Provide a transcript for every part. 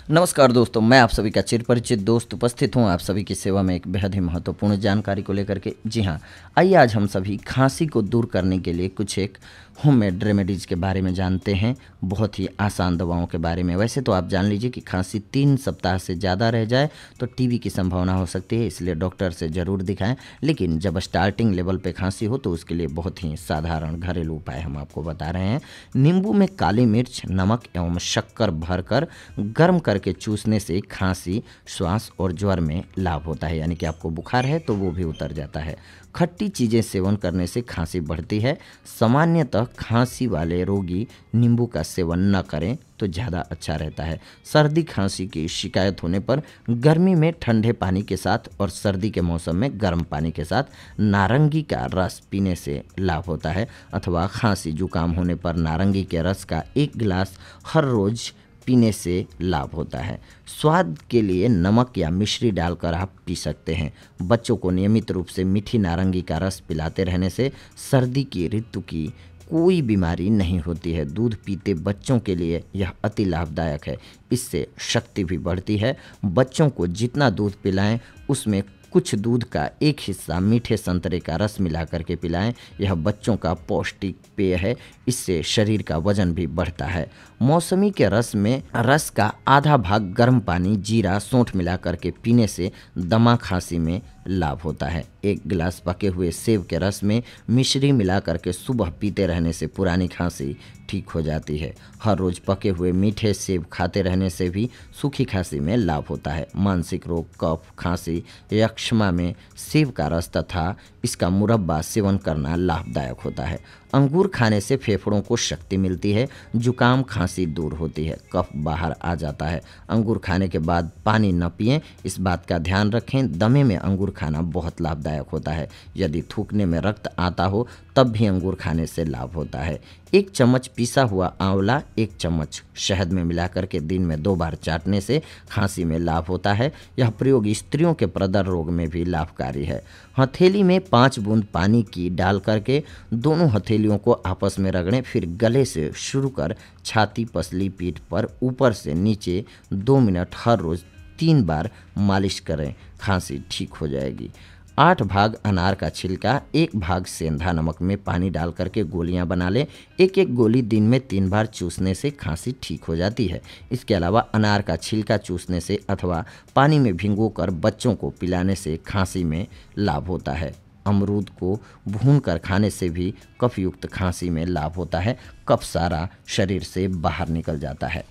नमस्कार दोस्तों, मैं आप सभी का चिरपरिचित दोस्त उपस्थित हूं आप सभी की सेवा में एक बेहद ही महत्वपूर्ण जानकारी को लेकर के। जी हां, आइए आज हम सभी खांसी को दूर करने के लिए कुछ एक होममेड रेमेडीज़ के बारे में जानते हैं, बहुत ही आसान दवाओं के बारे में। वैसे तो आप जान लीजिए कि खांसी 3 सप्ताह से ज़्यादा रह जाए तो टीबी की संभावना हो सकती है, इसलिए डॉक्टर से ज़रूर दिखाएं। लेकिन जब स्टार्टिंग लेवल पे खांसी हो तो उसके लिए बहुत ही साधारण घरेलू उपाय हम आपको बता रहे हैं। नींबू में काली मिर्च, नमक एवं शक्कर भरकर गर्म करके चूसने से खांसी, श्वास और ज्वर में लाभ होता है, यानी कि आपको बुखार है तो वो भी उतर जाता है। खट्टी चीज़ें सेवन करने से खांसी बढ़ती है। सामान्यतः खांसी वाले रोगी नींबू का सेवन न करें तो ज़्यादा अच्छा रहता है। सर्दी खांसी की शिकायत होने पर गर्मी में ठंडे पानी के साथ और सर्दी के मौसम में गर्म पानी के साथ नारंगी का रस पीने से लाभ होता है, अथवा खांसी जुकाम होने पर नारंगी के रस का 1 गिलास हर रोज़ पीने से लाभ होता है। स्वाद के लिए नमक या मिश्री डालकर आप पी सकते हैं। बच्चों को नियमित रूप से मीठी नारंगी का रस पिलाते रहने से सर्दी की ऋतु की कोई बीमारी नहीं होती है। दूध पीते बच्चों के लिए यह अति लाभदायक है, इससे शक्ति भी बढ़ती है। बच्चों को जितना दूध पिलाएं उसमें कुछ दूध का एक हिस्सा मीठे संतरे का रस मिला करके पिलाएं। यह बच्चों का पौष्टिक पेय है, इससे शरीर का वजन भी बढ़ता है। मौसमी के रस में रस का आधा भाग गर्म पानी, जीरा, सौंठ मिला करके पीने से दमा खांसी में लाभ होता है। 1 गिलास पके हुए सेब के रस में मिश्री मिला करके सुबह पीते रहने से पुरानी खांसी ठीक हो जाती है। हर रोज़ पके हुए मीठे सेब खाते रहने से भी सूखी खांसी में लाभ होता है। मानसिक रोग, कफ, खांसी, यक्ष्मा में सेब का रस तथा इसका मुरब्बा सेवन करना लाभदायक होता है। अंगूर खाने से फेफड़ों को शक्ति मिलती है, जुकाम खांसी दूर होती है, कफ बाहर आ जाता है। अंगूर खाने के बाद पानी न पिएं, इस बात का ध्यान रखें। दमे में अंगूर खाना बहुत लाभदायक होता है। यदि थूकने में रक्त आता हो तब भी अंगूर खाने से लाभ होता है। 1 चम्मच पिसा हुआ आंवला 1 चम्मच शहद में मिलाकर के दिन में 2 बार चाटने से खांसी में लाभ होता है। यह प्रयोग स्त्रियों के प्रदर रोग में भी लाभकारी है। हथेली में 5 बूंद पानी की डाल करके दोनों हथेलियों को आपस में रगड़ें, फिर गले से शुरू कर छाती, पसली, पीठ पर ऊपर से नीचे 2 मिनट हर रोज़ 3 बार मालिश करें, खांसी ठीक हो जाएगी। 8 भाग अनार का छिलका, 1 भाग सेंधा नमक में पानी डाल करके गोलियां बना लें। 1-1 गोली दिन में 3 बार चूसने से खांसी ठीक हो जाती है। इसके अलावा अनार का छिलका चूसने से अथवा पानी में भिगोकर बच्चों को पिलाने से खांसी में लाभ होता है। अमरूद को भूनकर खाने से भी कफयुक्त खांसी में लाभ होता है। कफ सारा शरीर से बाहर निकल जाता है।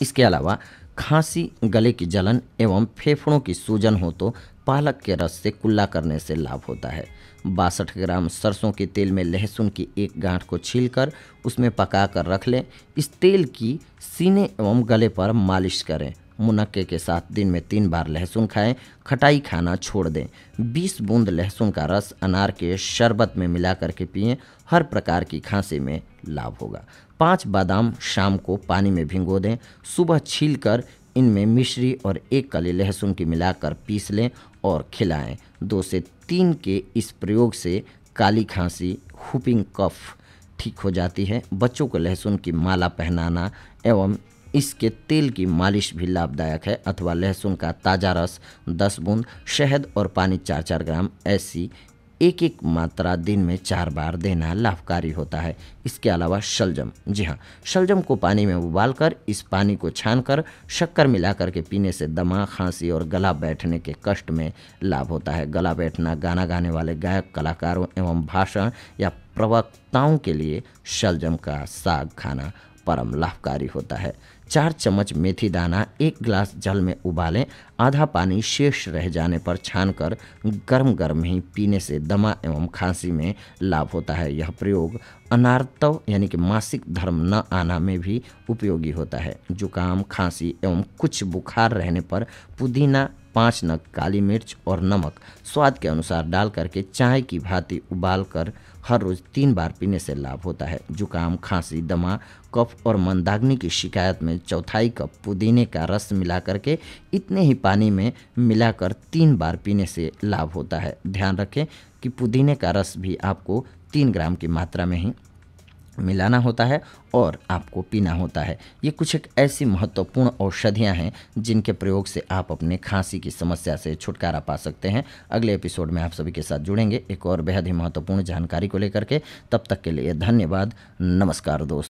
इसके अलावा खांसी, गले की जलन एवं फेफड़ों की सूजन हो तो पालक के रस से कुल्ला करने से लाभ होता है। 62 ग्राम सरसों के तेल में लहसुन की 1 गांठ को छीलकर उसमें पकाकर रख लें। इस तेल की सीने एवं गले पर मालिश करें। मुनक्के के साथ दिन में 3 बार लहसुन खाएं। खटाई खाना छोड़ दें। 20 बूंद लहसुन का रस अनार के शरबत में मिला करके पिएं। हर प्रकार की खांसी में लाभ होगा। 5 बादाम शाम को पानी में भिगो दें। सुबह छीलकर इनमें मिश्री और 1 कली लहसुन की मिलाकर पीस लें और खिलाएं। 2 से 3 के इस प्रयोग से काली खांसी, हुपिंग कफ ठीक हो जाती है। बच्चों को लहसुन की माला पहनाना एवं इसके तेल की मालिश भी लाभदायक है, अथवा लहसुन का ताज़ा रस 10 बूंद, शहद और पानी 4-4 ग्राम, ऐसी 1-1 मात्रा दिन में 4 बार देना लाभकारी होता है। इसके अलावा शलजम, जी हाँ, शलजम को पानी में उबालकर इस पानी को छानकर शक्कर मिलाकर के पीने से दमा, खांसी और गला बैठने के कष्ट में लाभ होता है। गला बैठना, गाना गाने वाले गायक, कलाकारों एवं भाषण या प्रवक्ताओं के लिए शलजम का साग खाना परम लाभकारी होता है। 4 चम्मच मेथी दाना 1 गिलास जल में उबालें। आधा पानी शेष रह जाने पर छानकर गर्म गर्म ही पीने से दमा एवं खांसी में लाभ होता है। यह प्रयोग अनार्तव यानी कि मासिक धर्म न आना में भी उपयोगी होता है। जुकाम, खांसी एवं कुछ बुखार रहने पर पुदीना, 5 नग काली मिर्च और नमक स्वाद के अनुसार डाल करके चाय की भांति उबाल कर हर रोज़ 3 बार पीने से लाभ होता है। जुकाम, खांसी, दमा, कफ और मंदाग्नि की शिकायत में 1/4 कप पुदीने का रस मिला करके इतने ही पानी में मिलाकर 3 बार पीने से लाभ होता है। ध्यान रखें कि पुदीने का रस भी आपको 3 ग्राम की मात्रा में ही मिलाना होता है और आपको पीना होता है। ये कुछ एक ऐसी महत्वपूर्ण औषधियाँ हैं जिनके प्रयोग से आप अपने खांसी की समस्या से छुटकारा पा सकते हैं। अगले एपिसोड में आप सभी के साथ जुड़ेंगे एक और बेहद ही महत्वपूर्ण जानकारी को लेकर के। तब तक के लिए धन्यवाद। नमस्कार दोस्तों।